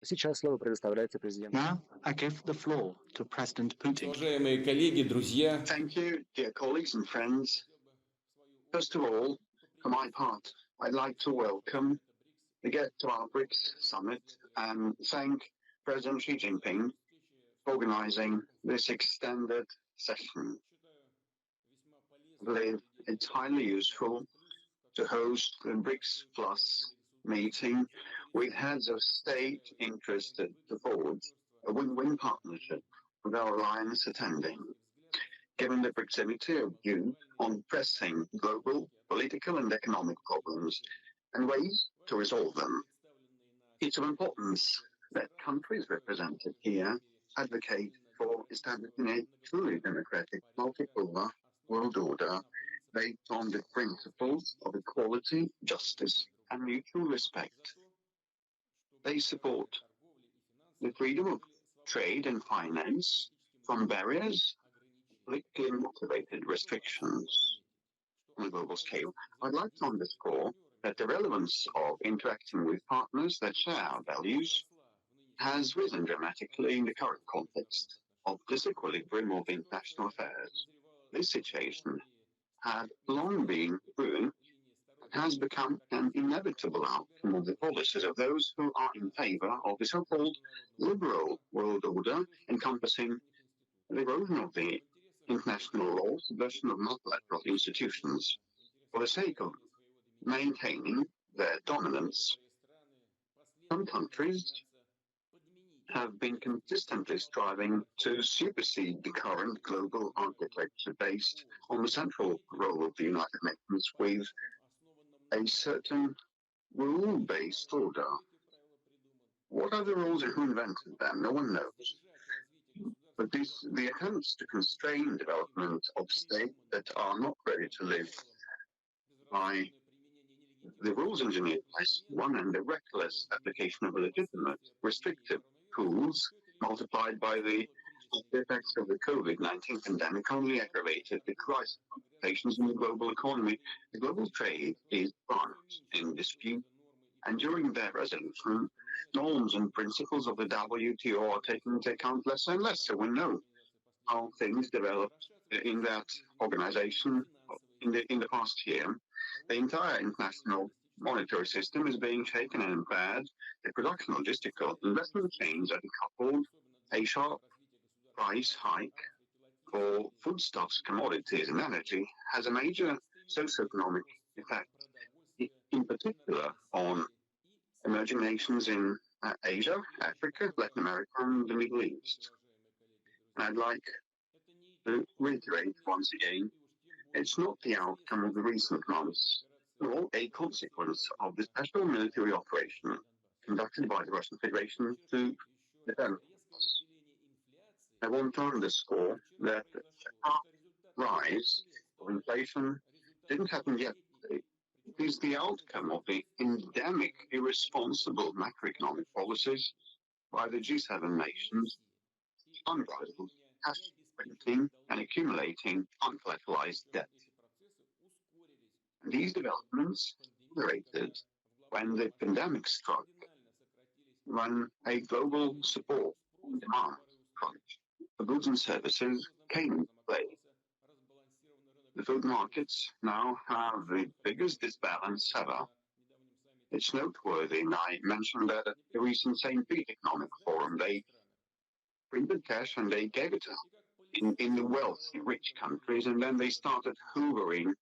Сейчас слово предоставляется президенту. Now, I give the floor to President Putin. Уважаемые коллеги, друзья, Thank you, dear colleagues and friends. First of all, for my part, I'd like to welcome the guests to our Brigs summit and thank President Xi Jinping for organizing this extended session. I believe it's highly useful to host the Brigs Plus meeting with heads of state interested to forge a win-win partnership with our alliance attending, given the proximity of views on pressing global political and economic problems and ways to resolve them. It's of importance that countries represented here advocate for establishing a truly democratic multipolar world order based on the principles of equality, justice, and mutual respect. They support the freedom of trade and finance from barriers, politically motivated restrictions on a global scale. I'd like to underscore that the relevance of interacting with partners that share our values has risen dramatically in the current context of disequilibrium of international affairs. This situation had long been brewing and has become an inevitable outcome of the policies of those who are in favor of the so-called liberal world order, encompassing the erosion of the international law, subversion of multilateral institutions, for the sake of maintaining their dominance. Some countries have been consistently striving to supersede the current global architecture based on the central role of the United Nations with a certain rule-based order. What are the rules and who invented them? No one knows. But the attempts to constrain development of states that are not ready to live by the rules engineered by one and the reckless application of legitimate restrictive tools multiplied by the effects of the COVID-19 pandemic only aggravated the crisis complications in the global economy. The global trade is plunged in dispute, and during their resolution, norms and principles of the WTO are taken into account less and less. So we know how things developed in that organization in the past year. The entire international monetary system is being shaken and impaired. The production, logistical, investment chains are decoupled. A sharp price hike for foodstuffs, commodities, and energy has a major socioeconomic effect, in particular on emerging nations in Asia, Africa, Latin America, and the Middle East. And I'd like to reiterate once again, it's not the outcome of the recent months, nor a consequence of the special military operation conducted by the Russian Federation to defend us. I want to underscore that the sharp rise of inflation didn't happen yesterday. It is the outcome of the endemic, irresponsible macroeconomic policies by the G7 nations, unbridled cash printing and accumulating uncollateralized debt. And these developments accelerated when the pandemic struck, when a global support and demand crunch for goods and services came into play. The food markets now have the biggest disbalance ever. It's noteworthy, and I mentioned that at the recent St. Pete Economic Forum, they printed cash and they gave it out in the wealthy, rich countries, and then they started hoovering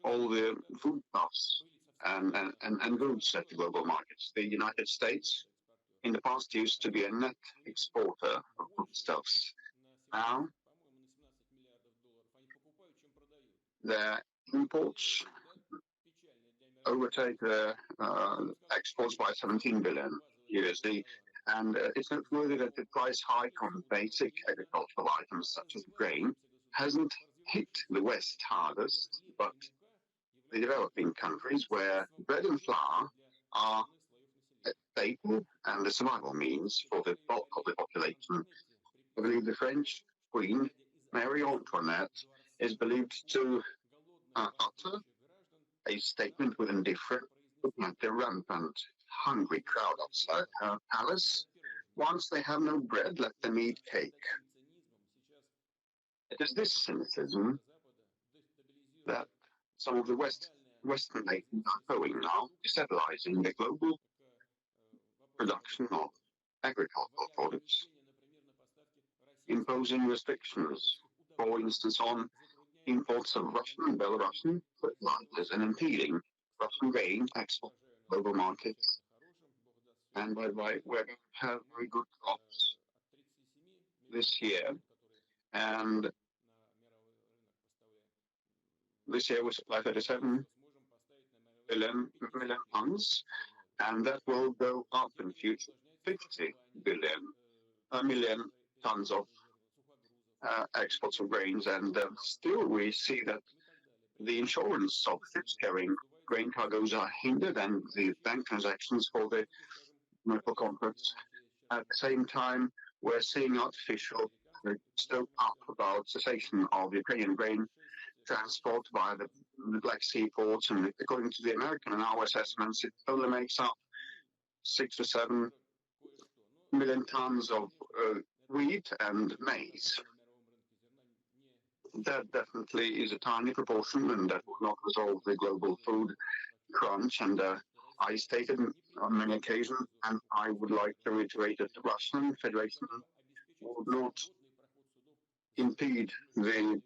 all the foodstuffs and goods at the global markets. The United States in the past used to be a net exporter of foodstuffs. Now, their imports overtake their exports by 17 billion USD. And it's noteworthy that the price hike on basic agricultural items such as grain hasn't hit the West hardest, but the developing countries where bread and flour are a staple and the survival means for the bulk of the population. I believe the French Queen, Marie Antoinette, is believed to utter a statement with indifference looking at the rampant hungry crowd outside her palace. Once they have no bread, let them eat cake. It is this cynicism that some of the Western nations are showing now, destabilizing the global production of agricultural products, imposing restrictions, for instance, on imports of Russian and Belarusian fertilizers and impeding Russian grain export to global markets. And by the way, we're going to have very good crops this year. And this year we supply 37 million tons, and that will go up in future 50 million tons of exports of grains. And still we see that the insurance of ships carrying grain cargoes are hindered, and the bank transactions for the commercial contracts. At the same time, we're seeing artificial stoke up about cessation of Ukrainian grain transport via the Black Sea ports, and according to the American and our assessments, it only makes up 6 to 7 million tons of wheat and maize. That definitely is a tiny proportion, and that will not resolve the global food crunch. And I stated on many occasions, and I would like to reiterate that the Russian Federation would not impede the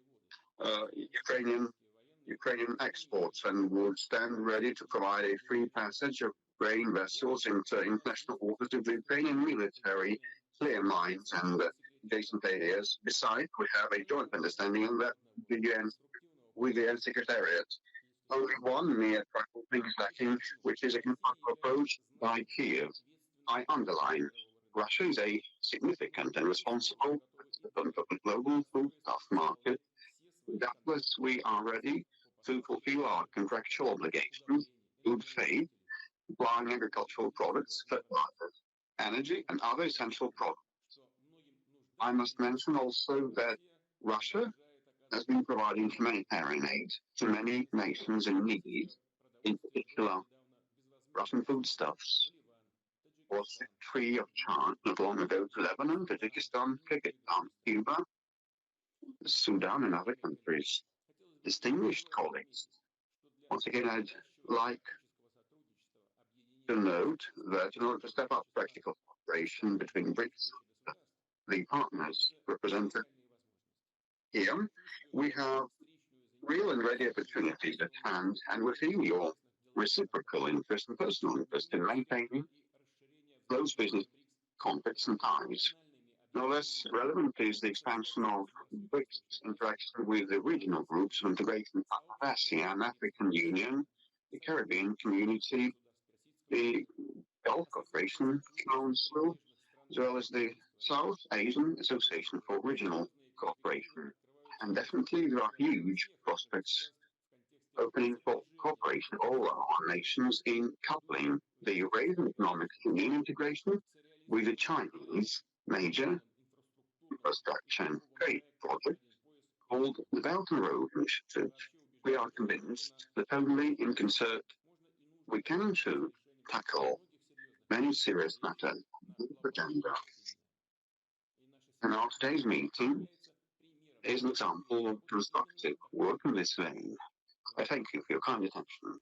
Ukrainian exports and would stand ready to provide a free passage of grain vessels into international waters if the Ukrainian military clear mines and adjacent areas. Besides, we have a joint understanding of that with the UN Secretariat. Only one mere practical thing is lacking, which is a constructive approach by Kiev. I underline, Russia is a significant and responsible participant of the global foodstuff market. Doubtless, we are ready to fulfill our contractual obligations, good faith, supplying agricultural products, fertilizers, energy, and other essential products. I must mention also that Russia has been providing humanitarian aid to many nations in need, in particular Russian foodstuffs, was free of charge not long ago to Lebanon, Tajikistan, Kyrgyzstan, Cuba, Sudan, and other countries. Distinguished colleagues, once again, I'd like to note that in order to step up practical cooperation between Brigs, the partners represented here, we have real and ready opportunities at hand, and we feel your reciprocal interest and personal interest in maintaining close business contacts and ties. No less relevant is the expansion of BRICS interaction with the regional groups of integration of ASEAN, African Union, the Caribbean Community, the Gulf Cooperation Council, as well as the South Asian Association for Regional Cooperation. And definitely there are huge prospects opening for cooperation of all our nations in coupling the Eurasian Economic Union integration with the Chinese major infrastructure and trade project called the Belt and Road Initiative. We are convinced that only in concert we can and should tackle many serious matters on the agenda. And our today's meeting is an example of constructive work in this vein. I thank you for your kind attention.